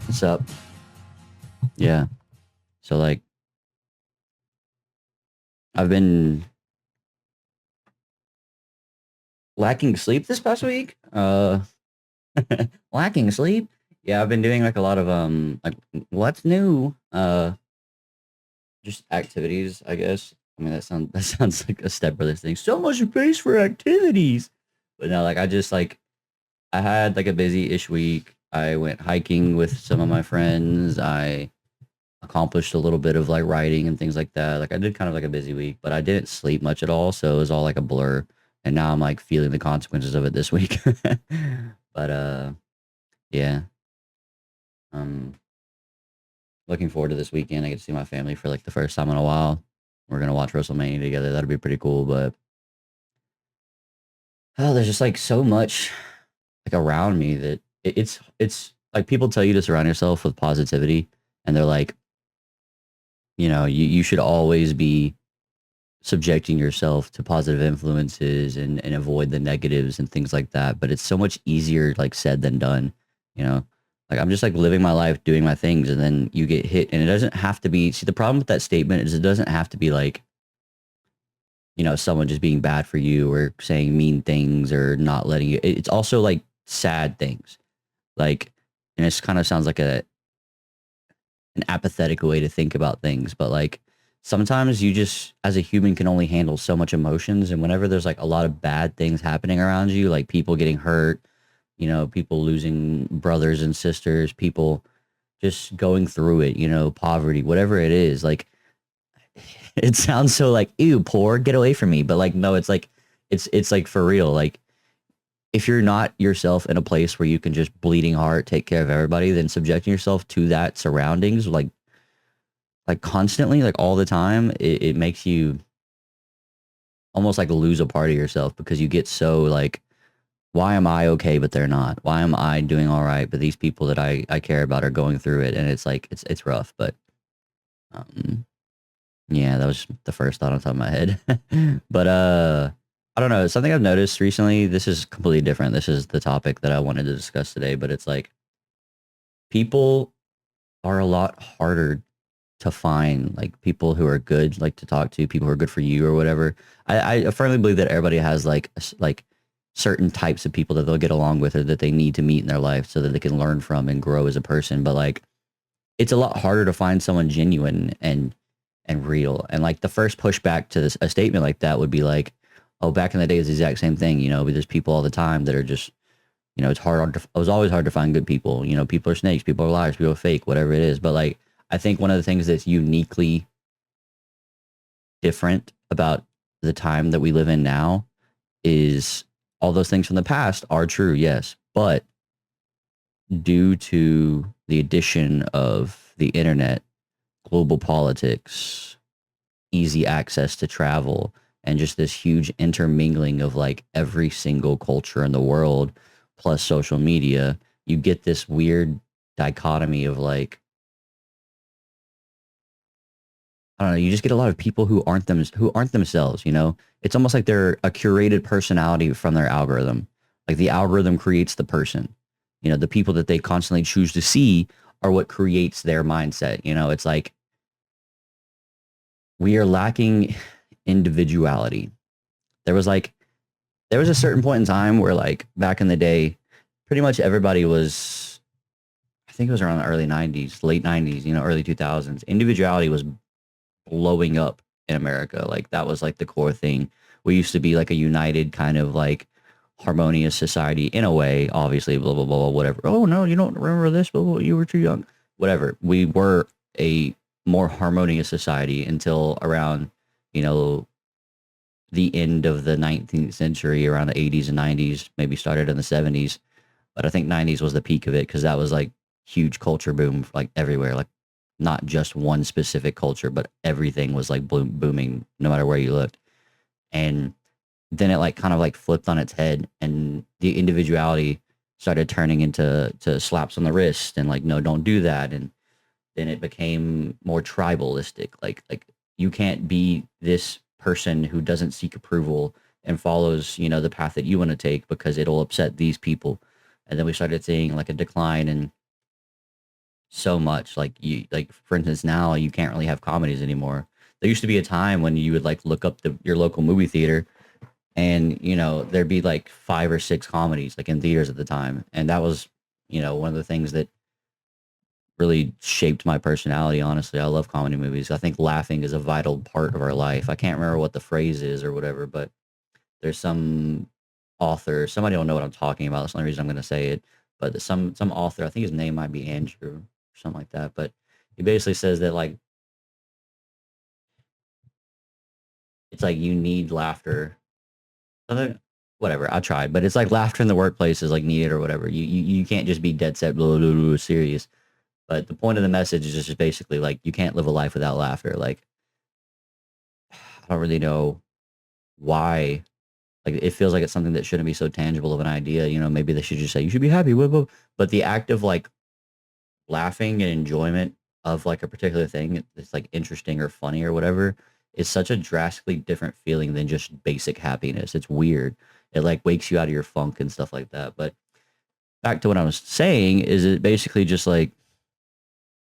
What's up? Yeah. So like I've been lacking sleep this past week. Lacking sleep. Yeah, I've been doing like a lot of like what's new? Just activities, I guess. I mean that sounds like a Step Brothers thing. So much space for activities. But no, like I had like a busy-ish week. I went hiking with some of my friends. I accomplished a little bit of like writing and things like that. Like I did kind of like a busy week, but I didn't sleep much at all, so it was all like a blur. And now I'm like feeling the consequences of it this week. But yeah. Um looking forward to this weekend. I get to see my family for like the first time in a while. We're gonna watch WrestleMania together. That'll be pretty cool. But oh, there's just like so much like around me that it's like people tell you to surround yourself with positivity, and they're like, you should always be subjecting yourself to positive influences and avoid the negatives and things like that. But it's so much easier like said than done, you know? Like I'm just like living my life, doing my things, and then you get hit. And it doesn't have to be, see, the problem with that statement is it doesn't have to be like, someone just being bad for you or saying mean things or not letting you. It's also like sad things. Like, and it kind of sounds like an apathetic way to think about things, but like sometimes you just as a human can only handle so much emotions, and whenever there's like a lot of bad things happening around you, like people getting hurt, people losing brothers and sisters, people just going through it, poverty, whatever it is, like it sounds so like ew, poor, get away from me, but like no, it's like it's like for real, like if you're not yourself in a place where you can just bleeding heart take care of everybody, then subjecting yourself to that surroundings like constantly, like all the time, it makes you almost like lose a part of yourself because you get so like, why am I okay, but they're not? Why am I doing all right, but these people that I care about are going through it, and it's like it's rough. But um, yeah, that was the first thought on top of my head. But I don't know. Something I've noticed recently. This is completely different. This is the topic that I wanted to discuss today. But it's like people are a lot harder to find, like people who are good, like to talk to, people who are good for you or whatever. I firmly believe that everybody has like like certain types of people that they'll get along with or that they need to meet in their life so that they can learn from and grow as a person. But like it's a lot harder to find someone genuine and real. And like the first pushback to a statement like that would be like, oh, back in the day, it's the exact same thing. But there's people all the time that are just, it was always hard to find good people. People are snakes, people are liars, people are fake, whatever it is. But like, I think one of the things that's uniquely different about the time that we live in now is all those things from the past are true, yes. But due to the addition of the internet, global politics, easy access to travel, and just this huge intermingling of like every single culture in the world, plus social media, you get this weird dichotomy of like, I don't know, you just get a lot of people who aren't themselves, It's almost like they're a curated personality from their algorithm. Like the algorithm creates the person. The people that they constantly choose to see are what creates their mindset. It's like we are lacking individuality. There was like there was a certain point in time where like back in the day, pretty much everybody was, I think it was around the early 90s, late 90s, early 2000s. Individuality was blowing up in America. Like that was like the core thing. We used to be like a united kind of like harmonious society in a way, obviously, blah, blah, blah, blah, whatever. Oh no, you don't remember this, blah, blah, you were too young. Whatever. We were a more harmonious society until around, you know, the end of the 19th century, around the 80s and 90s, maybe started in the 70s. But I think 90s was the peak of it because that was like huge culture boom, like everywhere. Like not just one specific culture, but everything was like booming no matter where you looked. And then it like kind of like flipped on its head, and the individuality started turning into to slaps on the wrist and like, no, don't do that. And then it became more tribalistic. Like you can't be this person who doesn't seek approval and follows, the path that you want to take because it'll upset these people. And then we started seeing like a decline in so much. Like you, like for instance, now you can't really have comedies anymore. There used to be a time when you would like look up your local movie theater, and there'd be like 5 or 6 comedies like in theaters at the time, and that was one of the things that really shaped my personality. Honestly, I love comedy movies. I think laughing is a vital part of our life. I can't remember what the phrase is or whatever, but there's some author, somebody don't know what I'm talking about. That's the only reason I'm going to say it. But some author, I think his name might be Andrew or something like that. But he basically says that like it's like you need laughter. Whatever, I tried, but it's like laughter in the workplace is like needed or whatever. You can't just be dead set, blah, blah, blah, serious. But the point of the message is just basically like you can't live a life without laughter. Like I don't really know why. Like it feels like it's something that shouldn't be so tangible of an idea. Maybe they should just say you should be happy. Blah, blah. But the act of like laughing and enjoyment of like a particular thing that's like interesting or funny or whatever is such a drastically different feeling than just basic happiness. It's weird. It like wakes you out of your funk and stuff like that. But back to what I was saying is it basically just like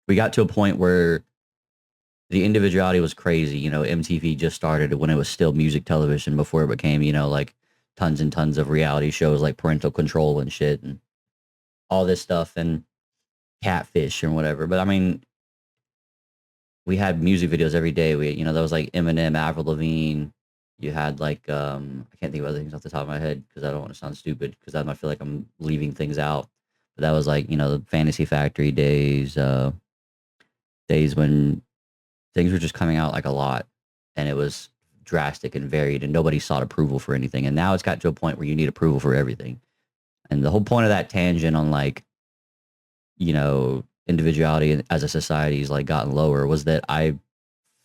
we got to a point where the individuality was crazy. MTV just started when it was still music television before it became, like tons and tons of reality shows like parental control and shit and all this stuff and catfish and whatever. But I mean, we had music videos every day. There was like Eminem, Avril Lavigne. You had like I can't think of other things off the top of my head because I don't want to sound stupid because I might feel like I'm leaving things out. But that was like the Fantasy Factory days, days when things were just coming out like a lot, and it was drastic and varied, and nobody sought approval for anything. And now it's got to a point where you need approval for everything. And the whole point of that tangent on like individuality as a society is like gotten lower was that I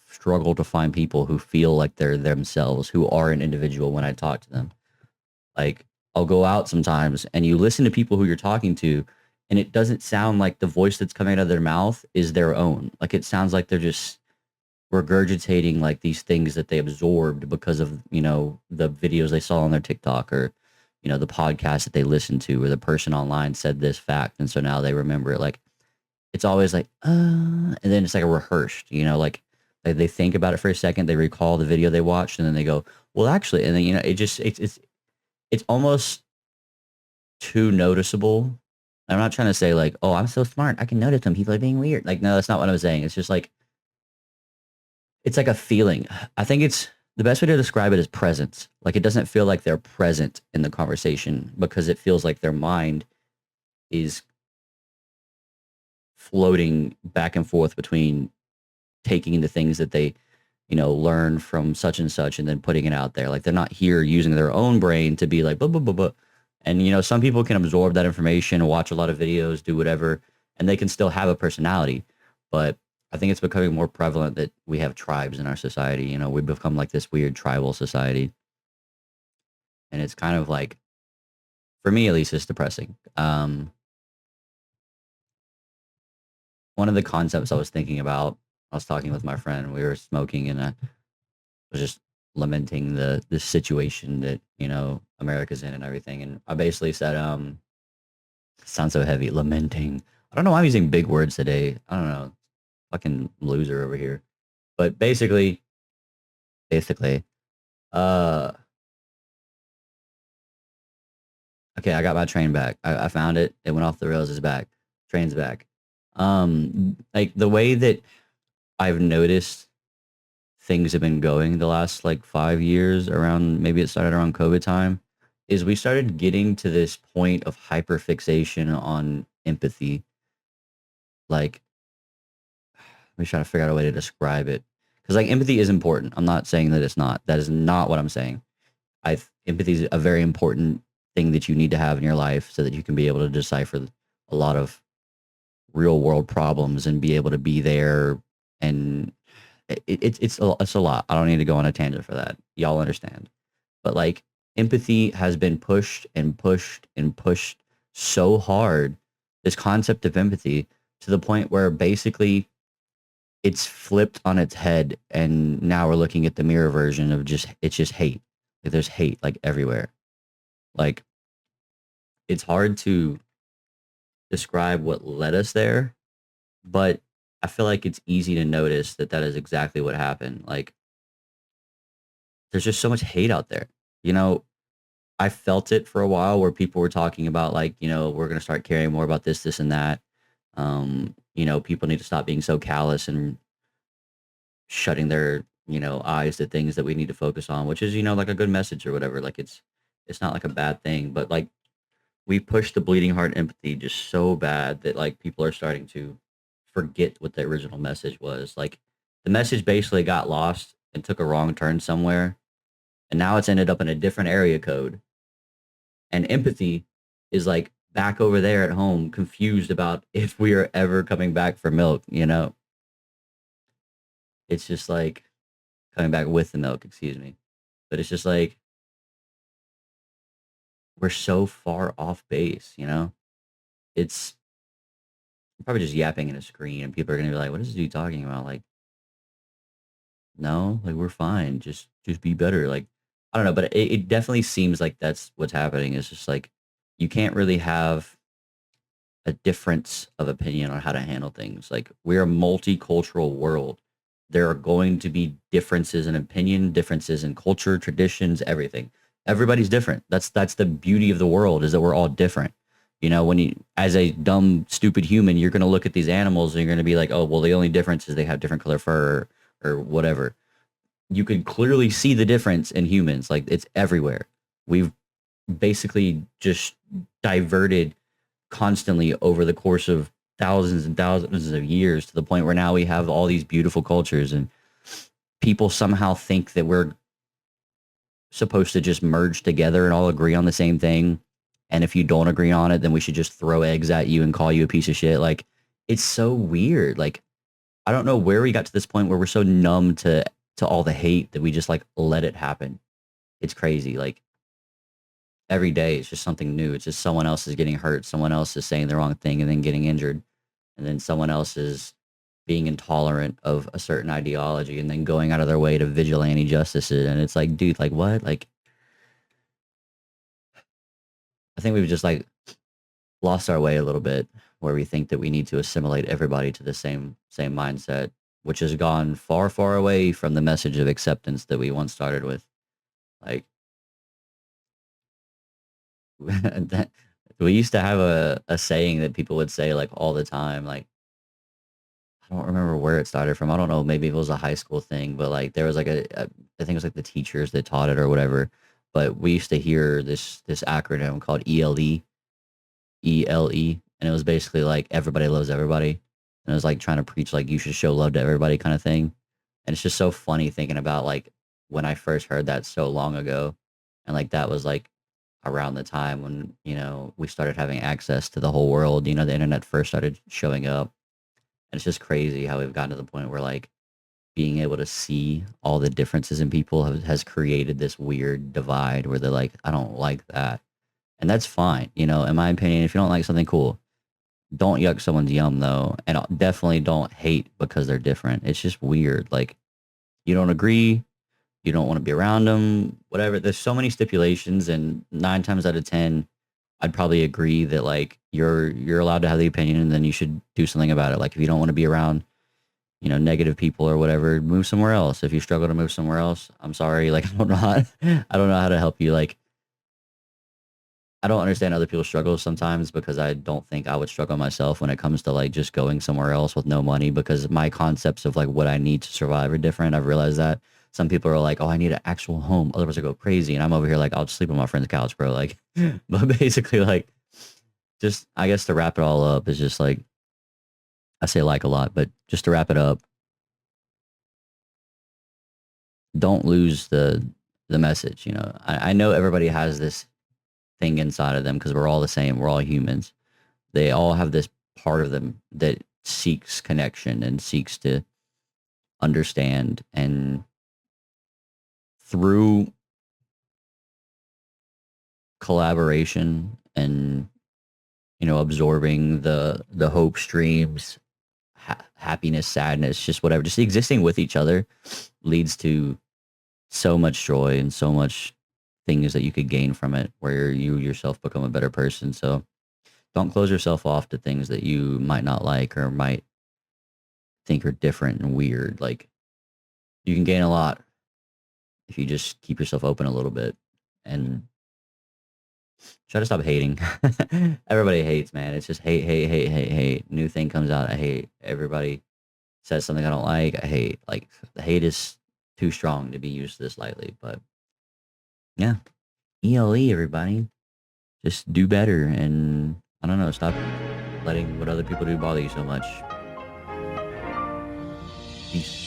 struggle to find people who feel like they're themselves, who are an individual when I talk to them. Like I'll go out sometimes and you listen to people who you're talking to and it doesn't sound like the voice that's coming out of their mouth is their own. Like it sounds like they're just regurgitating like these things that they absorbed because of, the videos they saw on their TikTok or, the podcast that they listened to or the person online said this fact. And so now they remember it. Like it's always like, and then it's like a rehearsed, like they think about it for a second, they recall the video they watched, and then they go, well, actually, and then it just it's almost too noticeable. I'm not trying to say like, oh, I'm so smart, I can notice when people are being weird. Like, no, that's not what I was saying. It's just like it's like a feeling. I think it's the best way to describe it is presence. Like it doesn't feel like they're present in the conversation because it feels like their mind is floating back and forth between taking the things that they learn from such and such and then putting it out there. Like they're not here using their own brain to be like blah blah blah blah. And some people can absorb that information, watch a lot of videos, do whatever, and they can still have a personality. But I think it's becoming more prevalent that we have tribes in our society. We become like this weird tribal society, and it's kind of like, for me at least, it's depressing. One of the concepts I was thinking about, I was talking with my friend, we were smoking, and I was just lamenting the situation that America's in and everything. And I basically said, it sounds so heavy, lamenting. I don't know why I'm using big words today. I don't know, fucking loser over here. But basically, uh, okay, I got my train back. I found it. It went off the rails. It's back. Train's back. Like the way that I've noticed things have been going the last like 5 years around, maybe it started around COVID time, is we started getting to this point of hyperfixation on empathy. Like, let me try to figure out a way to describe it. Because like empathy is important. I'm not saying that it's not. That is not what I'm saying. Empathy is a very important thing that you need to have in your life so that you can be able to decipher a lot of real world problems and be able to be there. And it's a lot. I don't need to go on a tangent for that. Y'all understand. But like empathy has been pushed and pushed and pushed so hard, this concept of empathy, to the point where basically it's flipped on its head, and now we're looking at the mirror version of it's just hate. Like there's hate like everywhere. Like it's hard to describe what led us there, But I feel like it's easy to notice that that is exactly what happened. Like, there's just so much hate out there. You know, I felt it for a while where people were talking about like, we're gonna start caring more about this, this, and that. People need to stop being so callous and shutting their, eyes to things that we need to focus on, which is, like a good message or whatever. Like it's not like a bad thing, but like we push the bleeding heart empathy just so bad that like people are starting to forget what the original message was. Like the message basically got lost and took a wrong turn somewhere, and now it's ended up in a different area code. And empathy is like back over there at home, confused about if we are ever coming back for milk. It's just like coming back with the milk, excuse me. But it's just like we're so far off base. It's probably just yapping in a screen, and people are gonna be like, "What is this dude talking about?" Like, no, like we're fine. Just be better. Like, I don't know, but it definitely seems like that's what's happening. It's just like you can't really have a difference of opinion on how to handle things. Like we're a multicultural world. There are going to be differences in opinion, differences in culture, traditions, everything. Everybody's different. That's the beauty of the world is that we're all different. When you as a dumb, stupid human, you're gonna look at these animals and you're gonna be like, oh well, the only difference is they have different color fur or whatever. You could clearly see the difference in humans. Like it's everywhere. We've basically just diverted constantly over the course of thousands and thousands of years to the point where now we have all these beautiful cultures and people somehow think that we're supposed to just merge together and all agree on the same thing. And if you don't agree on it, then we should just throw eggs at you and call you a piece of shit. Like it's so weird. Like I don't know where we got to this point where we're so numb to all the hate that we just like let it happen. It's crazy. Like every day it's just something new. It's just someone else is getting hurt, someone else is saying the wrong thing and then getting injured, and then someone else is being intolerant of a certain ideology and then going out of their way to vigilante justice it. And it's like, dude, like what? Like I think we've just like lost our way a little bit where we think that we need to assimilate everybody to the same mindset, which has gone far, far away from the message of acceptance that we once started with. Like that we used to have a saying that people would say like all the time, like I don't remember where it started from. I don't know, maybe it was a high school thing, but like there was like I think it was like the teachers that taught it or whatever. But we used to hear this acronym called ELE, and it was basically like everybody loves everybody, and it was like trying to preach like you should show love to everybody kind of thing. And it's just so funny thinking about like when I first heard that so long ago, and like that was like around the time when we started having access to the whole world. The internet first started showing up, and it's just crazy how we've gotten to the point where like being able to see all the differences in people has created this weird divide where they're like, I don't like that. And that's fine. In my opinion, if you don't like something, cool. Don't yuck someone's yum though. And definitely don't hate because they're different. It's just weird. Like you don't agree, you don't want to be around them, whatever. There's so many stipulations, and 9 times out of 10, I'd probably agree that like you're allowed to have the opinion and then you should do something about it. Like if you don't want to be around negative people or whatever, move somewhere else. If you struggle to move somewhere else, I'm sorry. Like I don't know how to help you. Like I don't understand other people's struggles sometimes because I don't think I would struggle myself when it comes to like just going somewhere else with no money because my concepts of like what I need to survive are different. I've realized that some people are like, oh, I need an actual home. Otherwise I go crazy. And I'm over here like, I'll just sleep on my friend's couch, bro. Like, but basically like just, I guess to wrap it all up is just like, I say like a lot, but just to wrap it up, don't lose the message. I know everybody has this thing inside of them because we're all the same. We're all humans. They all have this part of them that seeks connection and seeks to understand. And through collaboration and absorbing the hope streams, happiness, sadness, just whatever, just existing with each other leads to so much joy and so much things that you could gain from it where you yourself become a better person. So don't close yourself off to things that you might not like or might think are different and weird. Like you can gain a lot if you just keep yourself open a little bit and try to stop hating. Everybody hates, man. It's just hate, hate, hate, hate, hate. New thing comes out, I hate. Everybody says something I don't like, I hate. Like the hate is too strong to be used this lightly. But yeah, ELE, everybody. Just do better and I don't know, stop letting what other people do bother you so much. Peace.